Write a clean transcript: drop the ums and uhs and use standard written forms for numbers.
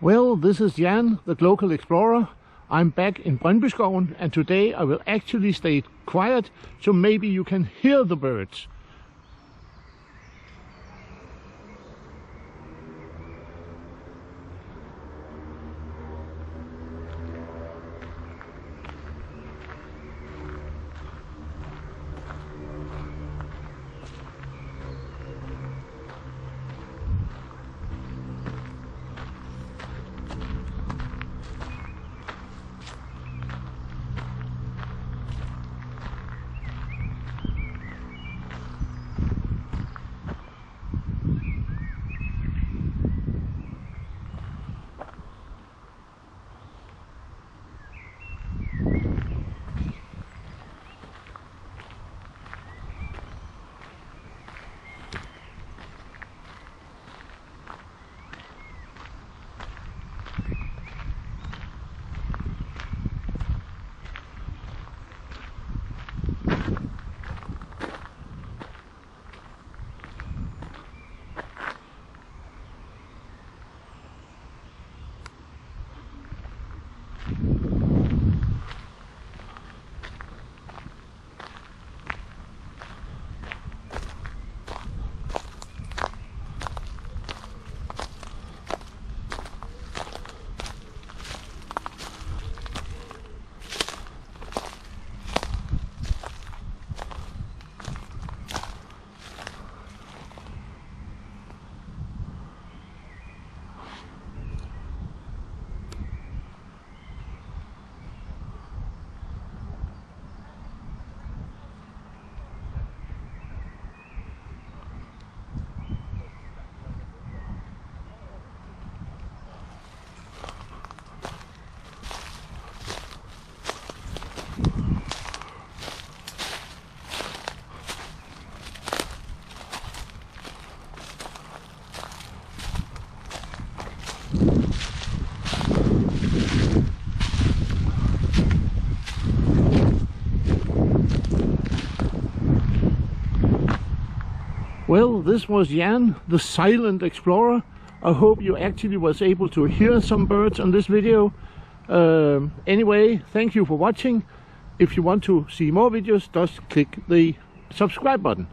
Well, this is Jan, the local explorer. I'm back in Brøndbyskoven, and today I will actually stay quiet so maybe you can hear the birds. Well, this was Jan, the silent explorer. I hope you actually was able to hear some birds on this video. Anyway, thank you for watching. If you want to see more videos, just click the subscribe button.